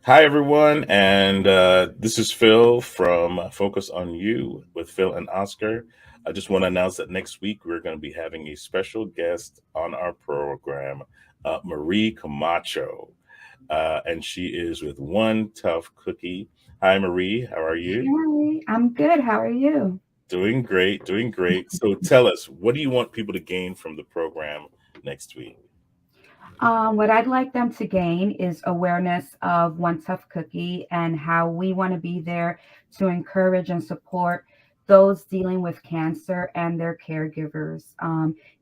Hi, everyone, and this is Phil from Focus on You with Phil and Oscar. I just want to announce that next week we're going to be having a special guest on our program, Marie Camacho, and she is with One Tough Cookie. Hi, Marie, how are you? Hi, I'm good. How are you? Doing great, doing great. So tell us, what do you want people to gain from the program next week? What I'd like them to gain is awareness of One Tough Cookie and how we want to be there to encourage and support those dealing with cancer and their caregivers.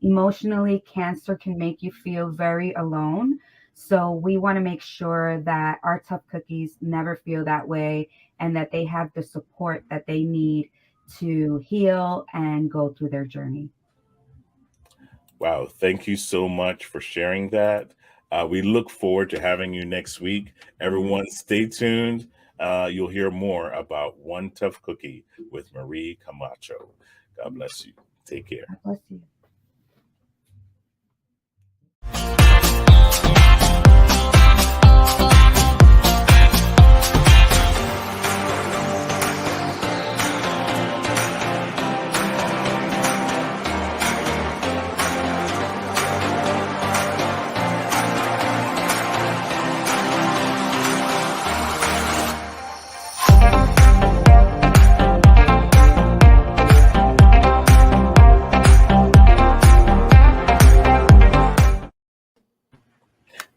Emotionally, cancer can make you feel very alone. So we want to make sure that our tough cookies never feel that way and that they have the support that they need to heal and go through their journey. Wow, thank you so much for sharing that. We look forward to having you next week. Everyone, stay tuned. You'll hear more about One Tough Cookie with Marie Camacho. God bless you. Take care. God bless you.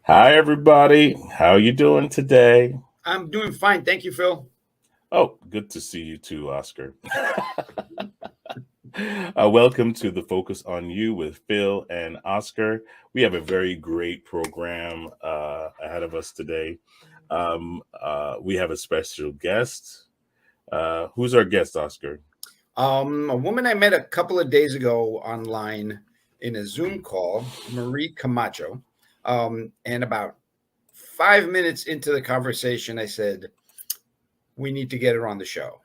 Hi, everybody. How you doing today? I'm doing fine. Thank you, Phil. Oh, good to see you too, Oscar. Welcome to the Focus on You with Phil and Oscar. We have a very great program ahead of us today. We have a special guest. Who's our guest, Oscar? A woman I met a couple of days ago online in a Zoom call, Marie Camacho. And about 5 minutes into the conversation, I said, we need to get her on the show.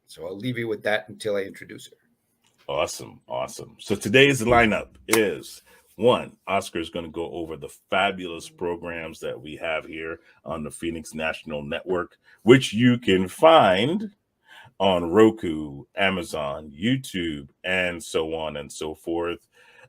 So I'll leave you with that until I introduce her. Awesome, awesome. So today's lineup is one, Oscar is going to go over the fabulous programs that we have here on the Phoenix National Network, which you can find on Roku, Amazon, YouTube, and so on and so forth.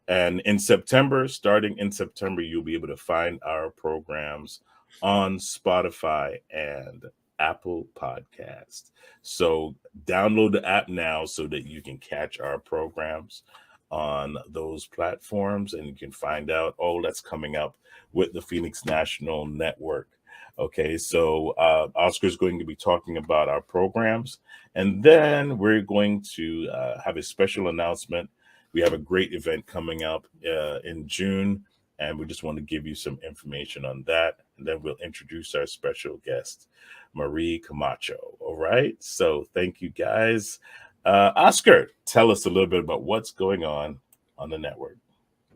And in September, starting in September, you'll be able to find our programs on Spotify and Apple Podcast. So download the app now so that you can catch our programs on those platforms and you can find out all that's coming up with the Phoenix National Network. Okay, so Oscar is going to be talking about our programs, and then we're going to have a special announcement. We have a great event coming up in June, and we just want to give you some information on that. And then we'll introduce our special guest, Marie Camacho. All right. So thank you guys. Oscar, tell us a little bit about what's going on the network.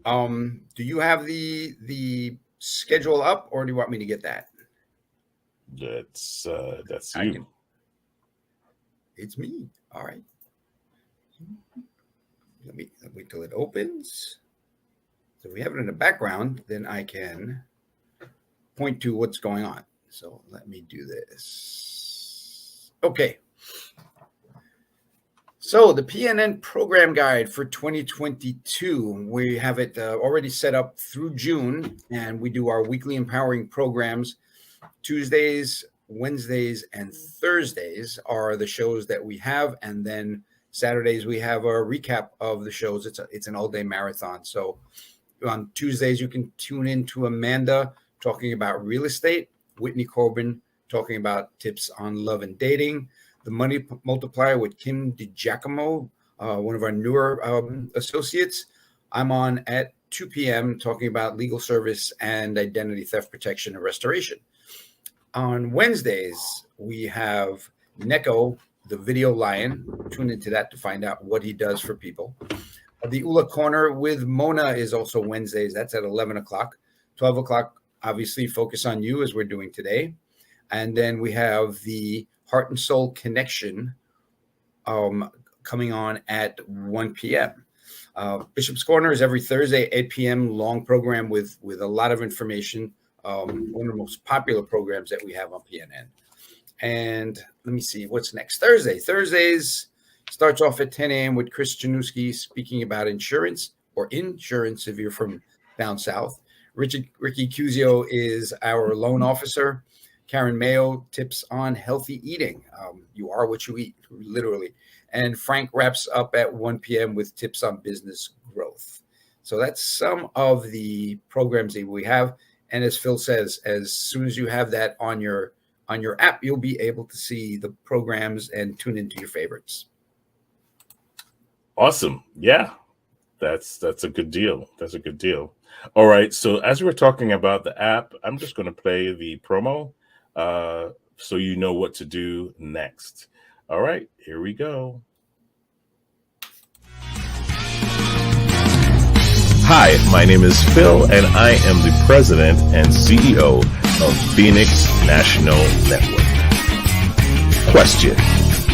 Do you have the schedule up, or do you want me to get that? That's I can. you. It's me. All right. Let me wait till it opens. So if we have it in the background, then I can point to what's going on. So let me do this. Okay. So the PNN program guide for 2022, we have it already set up through June, and we do our weekly empowering programs. Tuesdays, Wednesdays, and Thursdays are the shows that we have, and then Saturdays we have a recap of the shows. It's an all-day marathon. So on Tuesdays you can tune in to Amanda talking about real estate, Whitney Corbin talking about tips on love and dating, the Money Multiplier with Kim DiGiacomo, one of our newer associates. I'm on at 2 p.m. talking about legal service and identity theft protection and restoration. On Wednesdays, we have Neko, the video lion. Tune into that to find out what he does for people. The Ula Corner with Mona is also Wednesdays. That's at 11 o'clock. 12 o'clock, obviously, Focus on You, as we're doing today. And then we have the Heart and Soul Connection coming on at 1 p.m. Bishop's Corner is every Thursday, 8 p.m., long program with a lot of information one of the most popular programs that we have on PNN. And let me see what's next. Thursdays starts off at 10 a.m. with Chris Januski speaking about insurance if you're from down south. Ricky Cusio is our loan officer. Karen Mayo tips on healthy eating. You are what you eat, literally. And Frank wraps up at 1 p.m. with tips on business growth. So that's some of the programs that we have. And as Phil says, as soon as you have that on your app, you'll be able to see the programs and tune into your favorites. Awesome. Yeah, that's a good deal. That's a good deal. All right. So as we're talking about the app, I'm just going to play the promo so you know what to do next. All right, here we go. Hi, my name is Phil, and I am the president and CEO of Phoenix National Network. Question: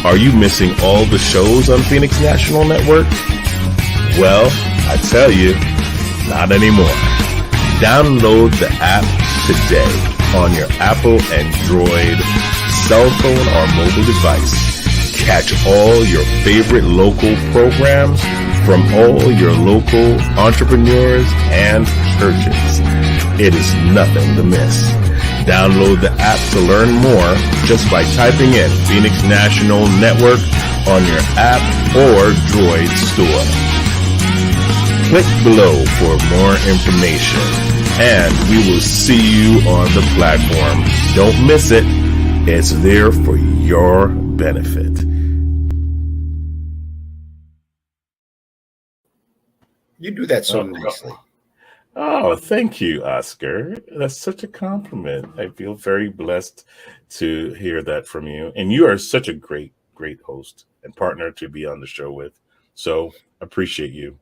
are you missing all the shows on Phoenix National Network? Well, I tell you, not anymore. Download the app today on your Apple, Android, cell phone, or mobile device. Catch all your favorite local programs from all your local entrepreneurs and churches. It is nothing to miss. Download the app to learn more just by typing in Phoenix National Network on your app or Droid store. Click below for more information, and we will see you on the platform. Don't miss it. It's there for your benefit. You do that so nicely. Oh, thank you, Oscar. That's such a compliment. I feel very blessed to hear that from you. And you are such a great host and partner to be on the show with. So appreciate you.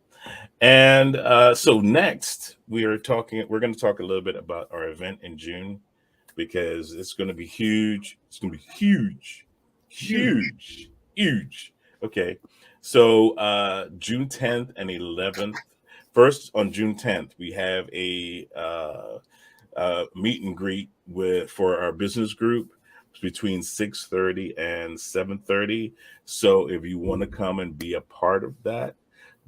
And so next we're going to talk a little bit about our event in June, because it's going to be huge. It's going to be huge. Okay. So June 10th and 11th. First, on June 10th, we have a meet and greet for our business group between 6:30 and 7:30. So if you want to come and be a part of that,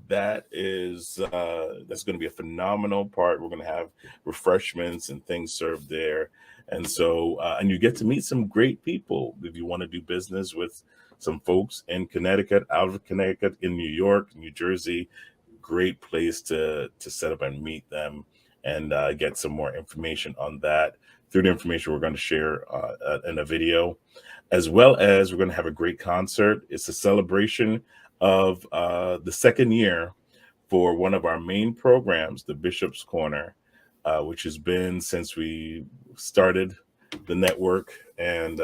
that's going to be a phenomenal part. We're going to have refreshments and things served there. And so, and you get to meet some great people if you want to do business with some folks in Connecticut, out of Connecticut, in New York, New Jersey. Great place to set up and meet them and get some more information on that through the information we're going to share in a video, as well as we're going to have a great concert. It's a celebration of the second year for one of our main programs, the Bishop's Corner, which has been since we started the network, and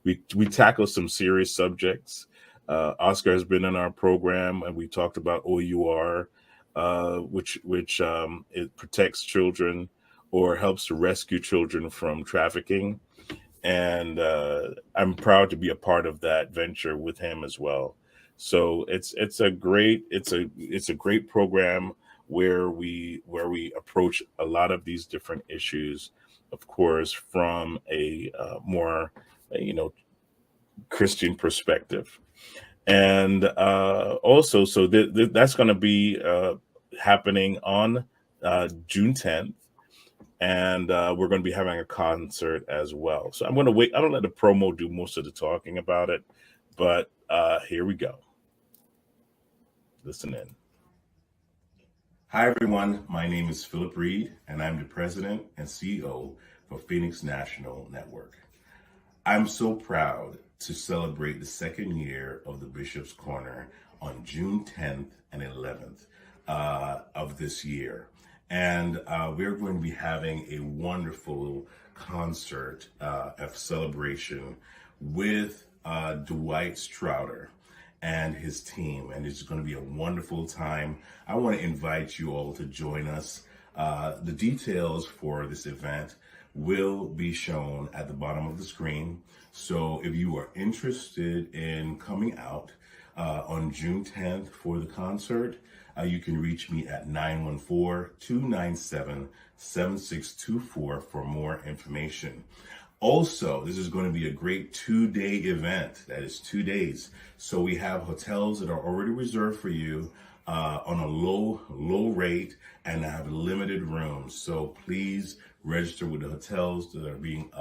we tackle some serious subjects. Oscar has been in our program, and we talked about OUR, which it protects children or helps to rescue children from trafficking. And I'm proud to be a part of that venture with him as well. So it's a great program where we approach a lot of these different issues, of course, from a more Christian perspective. And also, so that's going to be happening on June 10th, and we're going to be having a concert as well. So I'm going to wait. I don't let the promo do most of the talking about it, but here we go. Listen in. Hi, everyone. My name is Philip Reed, and I'm the president and CEO for Phoenix National Network. I'm so proud to celebrate the second year of the Bishop's Corner on June 10th and 11th of this year. And we're going to be having a wonderful concert of celebration with Dwight Strouder and his team. And it's going to be a wonderful time. I want to invite you all to join us. The details for this event will be shown at the bottom of the screen. So if you are interested in coming out on June 10th for the concert, You can reach me at 914-297-7624 for more information. Also, this is going to be a great 2-day event. That is 2 days. So we have hotels that are already reserved for you on a low rate, and have limited rooms. So please register with the hotels that are being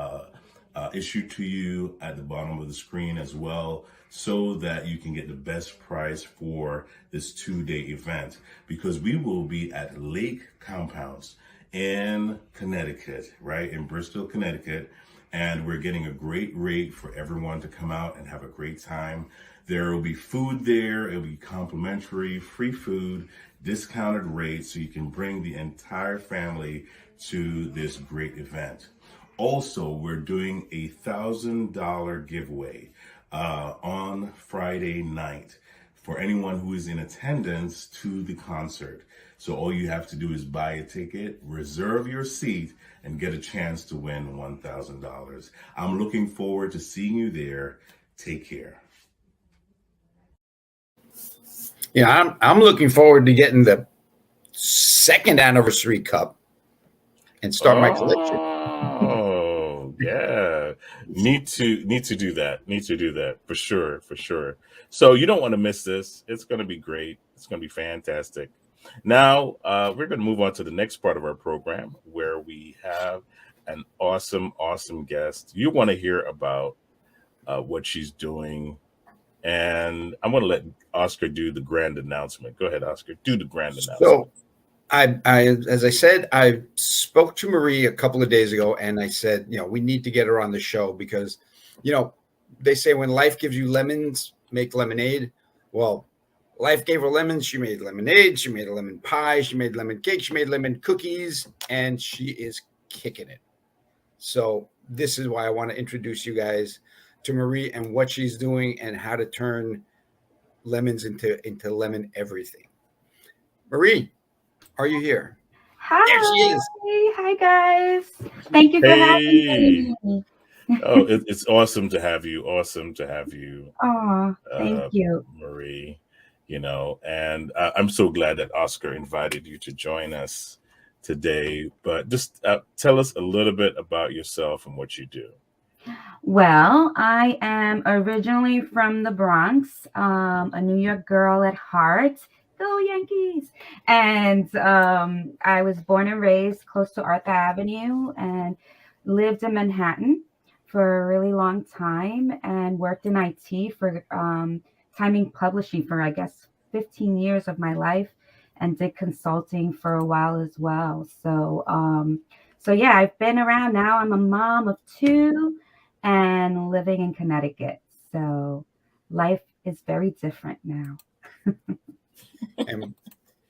issued to you at the bottom of the screen as well, so that you can get the best price for this 2-day event, because we will be at Lake Compounds in Connecticut, right? In Bristol, Connecticut. And we're getting a great rate for everyone to come out and have a great time. There will be food there. It'll be complimentary, free food, discounted rates, so you can bring the entire family to this great event. Also, we're doing a $1,000 giveaway on Friday night for anyone who is in attendance to the concert. So all you have to do is buy a ticket, reserve your seat, and get a chance to win $1,000. I'm looking forward to seeing you there. Take care. Yeah, I'm looking forward to getting the second anniversary cup and start my collection. Oh, yeah. Need to do that. Need to do that for sure, for sure. So you don't want to miss this. It's going to be great. It's going to be fantastic. Now, we're going to move on to the next part of our program, where we have an awesome guest. You want to hear about what she's doing, and I'm going to let Oscar do the grand announcement. Go ahead, Oscar. Do the grand announcement. So, as I said, I spoke to Marie a couple of days ago, and I said, we need to get her on the show because, they say when life gives you lemons, make lemonade. Well, life gave her lemons. She made lemonade. She made a lemon pie. She made lemon cake. She made lemon cookies, and she is kicking it. So this is why I want to introduce you guys to Marie and what she's doing and how to turn lemons into lemon everything. Marie, are you here? Hi. There she is. Hi, guys. Thank you for having me. Oh, it's awesome to have you. Awesome to have you. Oh, thank you, Marie. And I'm so glad that Oscar invited you to join us today. But just tell us a little bit about yourself and what you do. Well, I am originally from the Bronx, a New York girl at heart. Go Yankees! And I was born and raised close to Arthur Avenue and lived in Manhattan for a really long time and worked in IT for timing publishing for, I guess, 15 years of my life, and did consulting for a while as well. So yeah, I've been around now. I'm a mom of 2 and living in Connecticut. So life is very different now.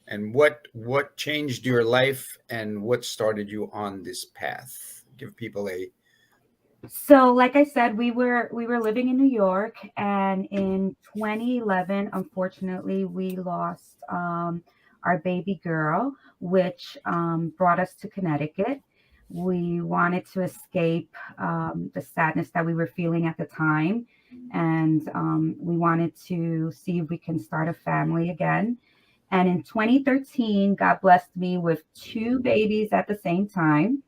And what changed your life and what started you on this path? Give people So, like I said, we were living in New York, and in 2011, unfortunately, we lost our baby girl, which brought us to Connecticut. We wanted to escape the sadness that we were feeling at the time, and we wanted to see if we can start a family again. And in 2013, God blessed me with 2 babies at the same time,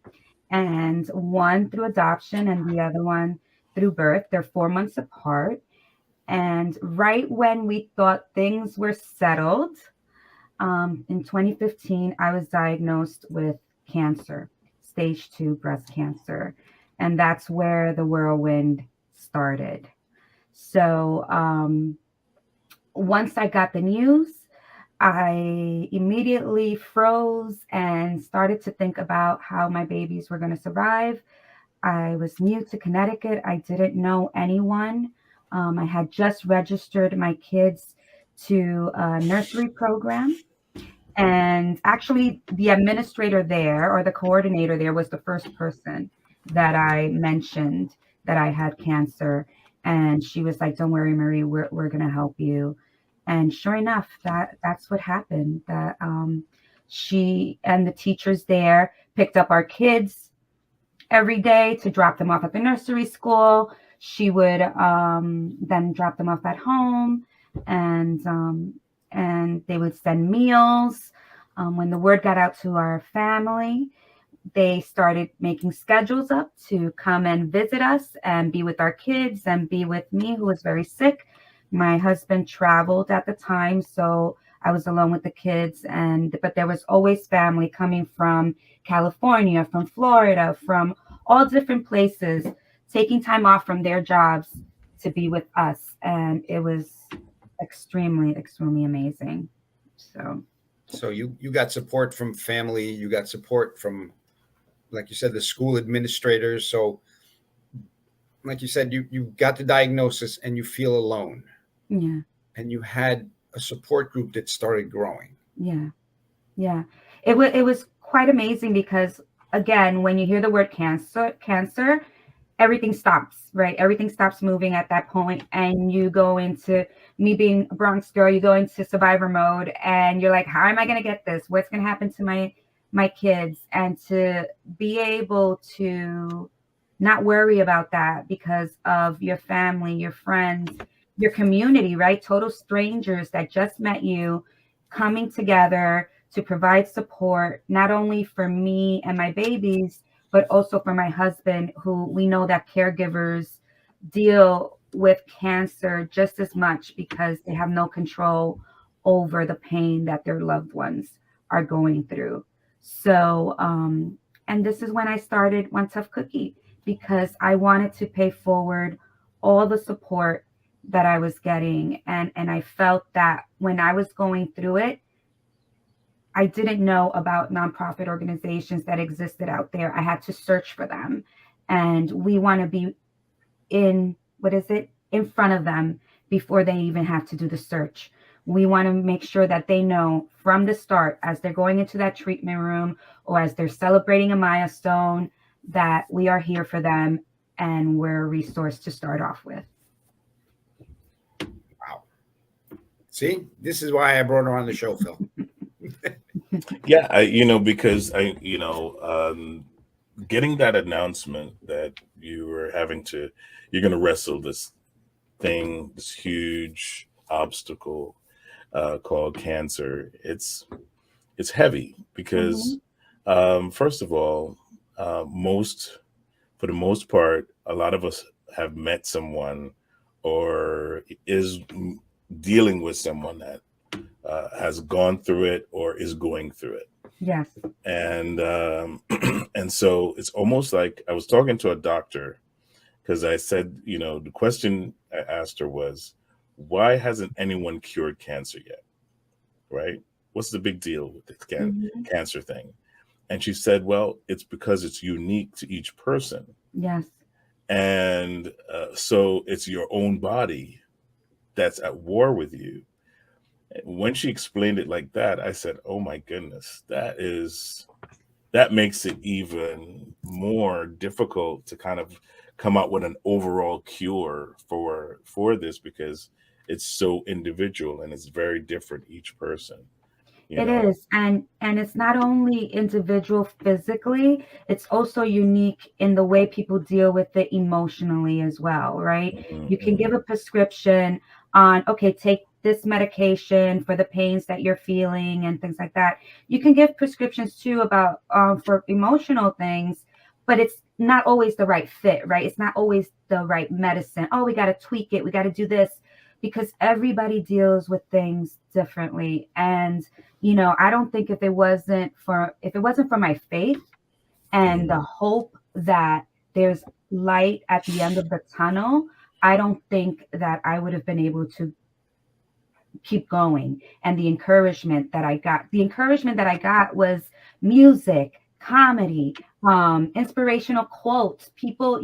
and one through adoption and the other one through birth. They're 4 months apart. And right when we thought things were settled, in 2015, I was diagnosed with cancer, stage 2 breast cancer. And that's where the whirlwind started. So once I got the news, I immediately froze and started to think about how my babies were going to survive. I was new to Connecticut. I didn't know anyone. I had just registered my kids to a nursery program. And actually, the administrator there, or the coordinator there, was the first person that I mentioned that I had cancer. And she was like, "Don't worry, Marie, we're going to help you." And sure enough, that's what happened. That she and the teachers there picked up our kids every day to drop them off at the nursery school. She would then drop them off at home, and and they would send meals. When the word got out to our family, they started making schedules up to come and visit us and be with our kids and be with me, who was very sick. My husband traveled at the time, so I was alone with the kids. And but there was always family coming from California, from Florida, from all different places, taking time off from their jobs to be with us. And it was extremely, extremely amazing. So So you got support from family, you got support from, like you said, the school administrators. So like you said, you got the diagnosis and you feel alone, yeah, and you had a support group that started growing. yeah. Yeah, it was quite amazing because again, when you hear the word cancer, everything stops, right? Everything stops moving at that point, and you go into me being a Bronx girl. You go into survivor mode, and you're like, "How am I going to get this? What's going to happen to my kids?" And to be able to not worry about that because of your family, your friends, your community, right? Total strangers that just met you coming together to provide support, not only for me and my babies, but also for my husband, who we know that caregivers deal with cancer just as much because they have no control over the pain that their loved ones are going through. So, and this is when I started One Tough Cookie because I wanted to pay forward all the support that I was getting. And I felt that when I was going through it, I didn't know about nonprofit organizations that existed out there. I had to search for them. And we want to be in, what is it, in front of them before they even have to do the search. We want to make sure that they know from the start, as they're going into that treatment room or as they're celebrating a milestone, that we are here for them and we're a resource to start off with. Wow. See, this is why I brought her on the show, Phil. Yeah, because getting that announcement that you're going to wrestle this huge obstacle called cancer. It's heavy because, Mhm. first of all, for the most part, a lot of us have met someone or is dealing with someone that has gone through it or is going through it. Yes. And and so it's almost like I was talking to a doctor because I said, the question I asked her was, why hasn't anyone cured cancer yet? Right? What's the big deal with the Mhm. cancer thing? And she said, well, it's because it's unique to each person. Yes. And so it's your own body that's at war with you. When she explained it like that, I said, oh my goodness, that makes it even more difficult to kind of come up with an overall cure for this because it's so individual and it's very different each person, you It know. is. And it's not only individual physically, it's also unique in the way people deal with it emotionally as well, right? You can give Mhm. a prescription on, okay, take this medication for the pains that you're feeling and things like that. You can give prescriptions too about for emotional things, but it's not always the right fit, right? It's not always the right medicine. Oh, we got to tweak it. We got to do this because everybody deals with things differently. And I don't think if it wasn't for my faith and the Mhm. hope that there's light at the end of the tunnel, I don't think that I would have been able to keep going. And the encouragement that I got was music, comedy, inspirational quotes. People,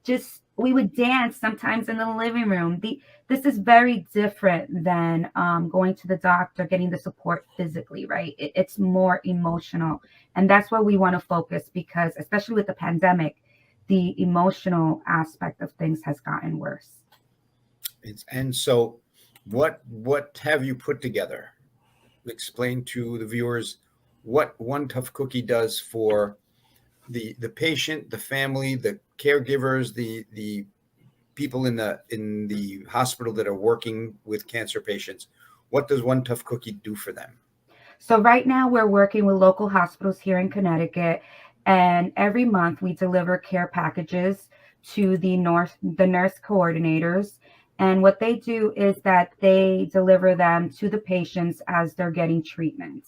just we would dance sometimes in the living room. This is very different than going to the doctor, getting the support physically, right? It's more emotional. And that's where we want to focus because, especially with the pandemic, the emotional aspect of things has gotten worse. And so, what have you put together? Explain to the viewers what One Tough Cookie does for the patient, the family, the caregivers, the people in the hospital that are working with cancer patients. What does One Tough Cookie do for them? So right now we're working with local hospitals here in Connecticut, and every month we deliver care packages to the nurse coordinators. And what they do is that they deliver them to the patients as they're getting treatment.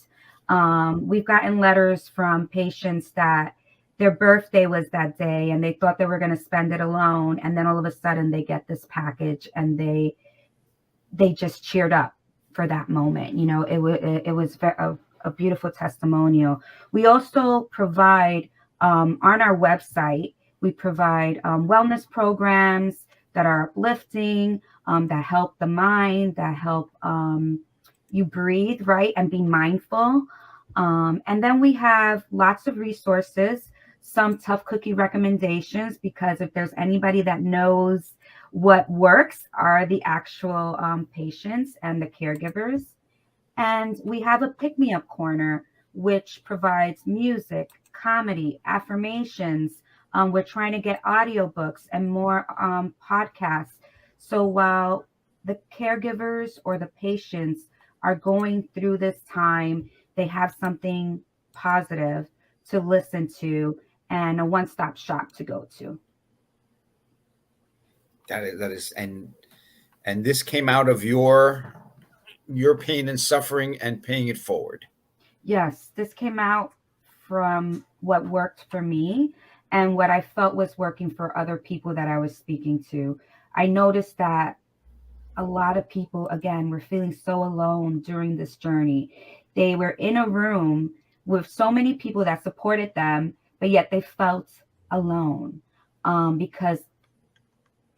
We've gotten letters from patients that their birthday was that day and they thought they were going to spend it alone, and then all of a sudden they get this package and they just cheered up for that moment. You know, it was a beautiful testimonial. We also provide on our website, we provide wellness programs that are uplifting, that help the mind, that help you breathe, right, and be mindful. And then we have lots of resources, some tough cookie recommendations, because if there's anybody that knows what works are the actual patients and the caregivers. And we have a pick me up corner, which provides music, comedy, affirmations. We're trying to get audiobooks and more podcasts. So while the caregivers or the patients are going through this time, they have something positive to listen to and a one stop shop to go to. That is, and this came out of your pain and suffering and paying it forward. Yes, this came out from what worked for me and what I felt was working for other people that I was speaking to. I noticed that a lot of people, again, were feeling so alone during this journey. They were in a room with so many people that supported them, but yet they felt alone because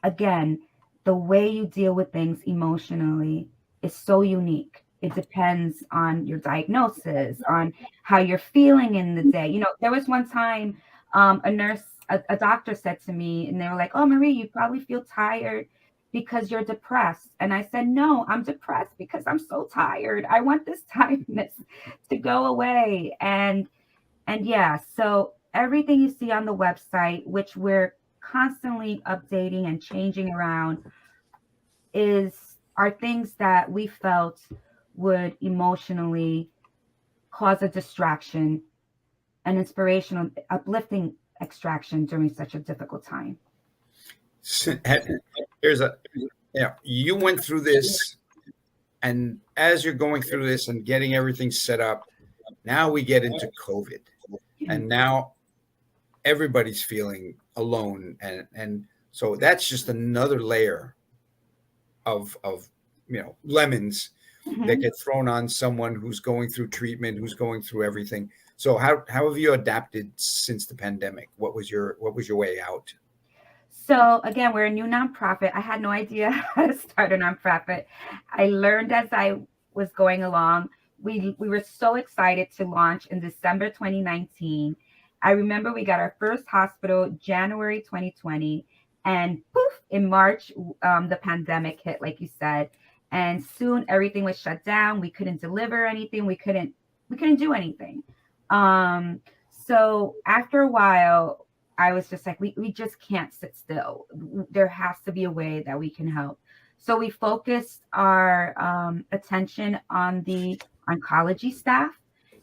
again, the way you deal with things emotionally is so unique. It depends on your diagnosis, on how you're feeling in the day. You know, there was one time a doctor said to me, and they were like, "Oh, Marie, you probably feel tired because you're depressed." And I said, "No, I'm depressed because I'm so tired. I want this tiredness to go away." And yeah, so everything you see on the website, which we're constantly updating and changing around, are things that we felt would emotionally cause a distraction, an inspirational, uplifting extraction during such a difficult time. Here's a you went through this, and as you're going through this and getting everything set up, now we get into COVID, and now everybody's feeling alone, and so that's just another layer of lemons that get thrown on someone who's going through treatment, who's going through everything. So how have you adapted since the pandemic? What was your way out? So again, we're a new nonprofit. I had no idea how to start a nonprofit. I learned as I was going along. We were so excited to launch in December 2019. I remember we got our first hospital January 2020, and poof, in March, the pandemic hit, like you said, and soon everything was shut down. We couldn't deliver anything. We couldn't do anything. So after a while, I was just like, we just can't sit still. There has to be a way that we can help. So we focused our attention on the oncology staff,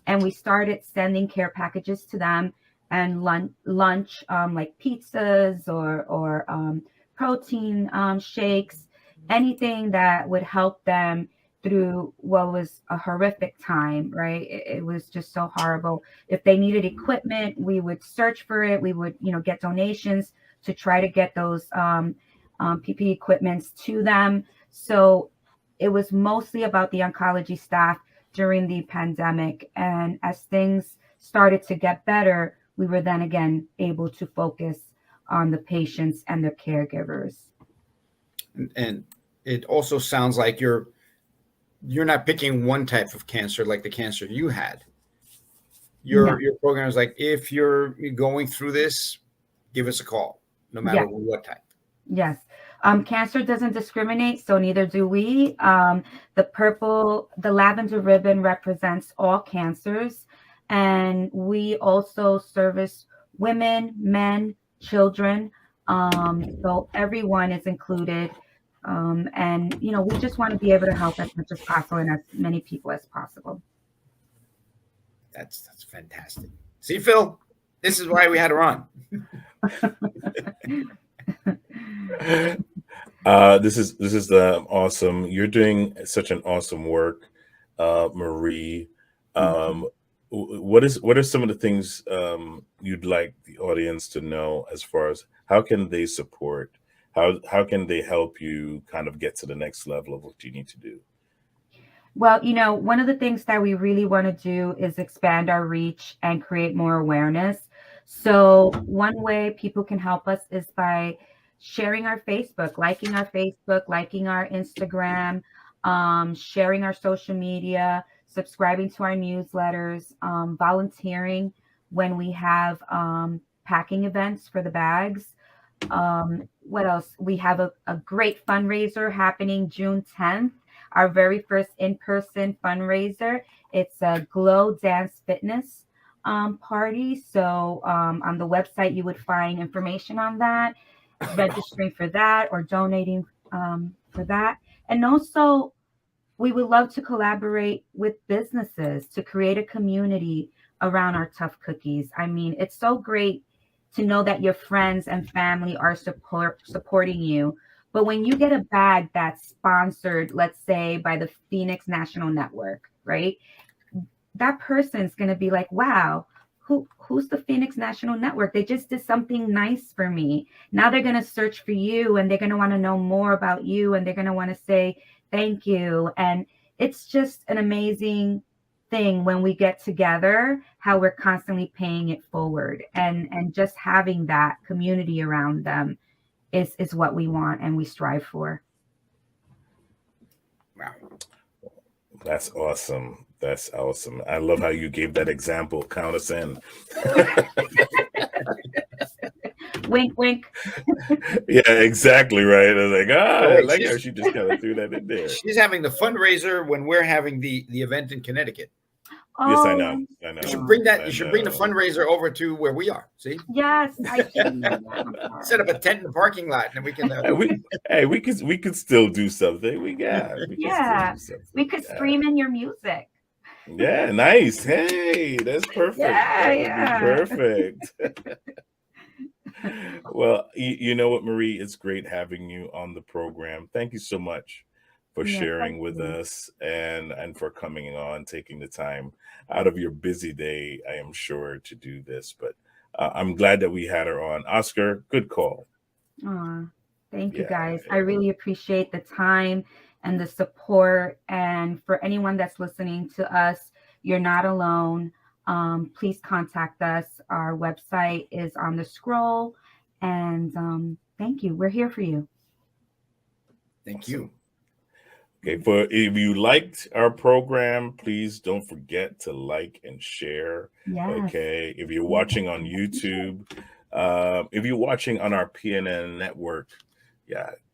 and we started sending care packages to them and lunch like pizzas or protein shakes, anything that would help them through what was a horrific time, right? It was just so horrible. If they needed equipment, we would search for it. We would, get donations to try to get those PPE equipments to them. So it was mostly about the oncology staff during the pandemic. And as things started to get better, we were then again able to focus on the patients and their caregivers. And it also sounds like you're not picking one type of cancer like the cancer you had. Your program is like, if you're going through this, give us a call, no matter what type. Yes. Cancer doesn't discriminate, so neither do we. The lavender ribbon represents all cancers, and we also service women, men, children. So everyone is included. And we just want to be able to help as much as possible and as many people as possible. That's fantastic. See, Phil, this is why we had her on. This is awesome. You're doing such an awesome work, Marie. Um, what are some of the things you'd like the audience to know as far as how can they support? How can they help you kind of get to the next level of what you need to do? Well, one of the things that we really want to do is expand our reach and create more awareness. So, one way people can help us is by sharing our Facebook, liking our Instagram, sharing our social media, subscribing to our newsletters, volunteering when we have packing events for the bags. What else? We have a great fundraiser happening June 10th, our very first in-person fundraiser. It's a Glow Dance Fitness party. So on the website, you would find information on that, registering for that or donating for that. And also, we would love to collaborate with businesses to create a community around our tough cookies. I mean, it's so great to know that your friends and family are supporting you. But when you get a bag that's sponsored, let's say by the Phoenix National Network, right? That person's going to be like, wow, who's the Phoenix National Network? They just did something nice for me. Now they're going to search for you and they're going to want to know more about you and they're going to want to say thank you. And it's just an amazing thing when we get together, how we're constantly paying it forward and just having that community around them is what we want and we strive for. Wow. That's awesome. That's awesome. I love how you gave that example. Count us in. Wink, wink. Yeah, exactly right. I was like, I like how she just kind of threw that in there. She's having the fundraiser when we're having the event in Connecticut. Oh, Yes, I know. You should bring that. You should bring the fundraiser over to where we are. See? Yes, I do. Set up a tent in the parking lot, and we can. We could still do something. We could stream in your music. Yeah, nice. Hey, that's perfect. Yeah. Perfect. Well, you know what, Marie? It's great having you on the program. Thank you so much for sharing with us and for coming on, taking the time out of your busy day, I am sure, to do this. But I'm glad that we had her on. Oscar, good call. Thank you, guys. I really appreciate the time and the support. And for anyone that's listening to us, you're not alone. Please contact us. Our website is on the scroll. And thank you. We're here for you. Thank you. Okay, if you liked our program, please don't forget to like and share. Yes. Okay, if you're watching on YouTube, if you're watching on our PNN network,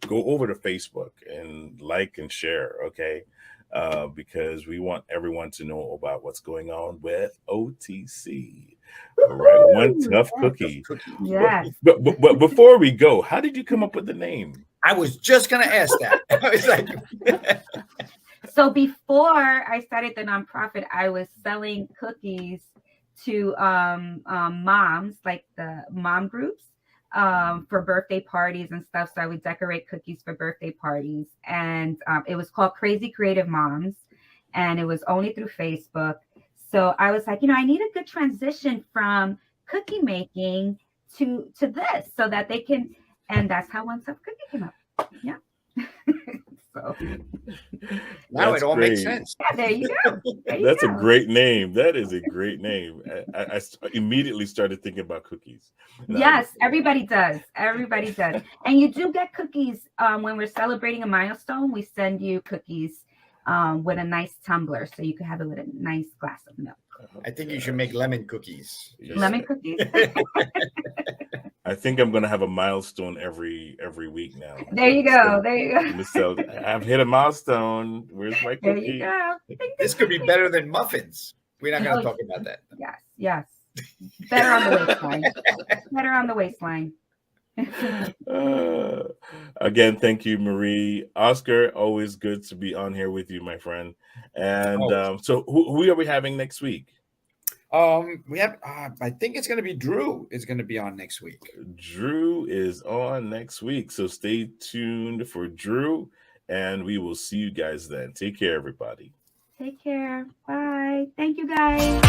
go over to Facebook and like and share. Okay, because we want everyone to know about what's going on with OTC. All right, one tough cookie. Yes. But before we go, how did you come up with the name? I was just going to ask that. I was like, so before I started the nonprofit, I was selling cookies to moms, like the mom groups, for birthday parties and stuff. So I would decorate cookies for birthday parties, and it was called Crazy Creative Moms, and it was only through Facebook. So I was like, I need a good transition from cookie making to this, so that they can. And that's how One Tough Cookie came up. Yeah. So now it all makes sense. Yeah, there you go. That's a great name. That is a great name. I immediately started thinking about cookies. Yes, everybody does. Everybody does. And you do get cookies when we're celebrating a milestone. We send you cookies with a nice tumbler, so you can have it with a nice glass of milk. I think you should make lemon cookies. Lemon cookies. I think I'm gonna have a milestone every week now. There you go. There you go. So I've hit a milestone. Where's my cookie? There you go. This could be better than muffins. We're not going to talk about that. Yes. Better on the waistline. Better on the waistline. Uh, Again, thank you, Marie. Oscar, always good to be on here with you, my friend. And Always. so, who are we having next week? We have. I think it's going to be Drew. Is going to be on next week. Drew is on next week, so stay tuned for Drew, and we will see you guys then. Take care, everybody. Take care. Bye. Thank you, guys.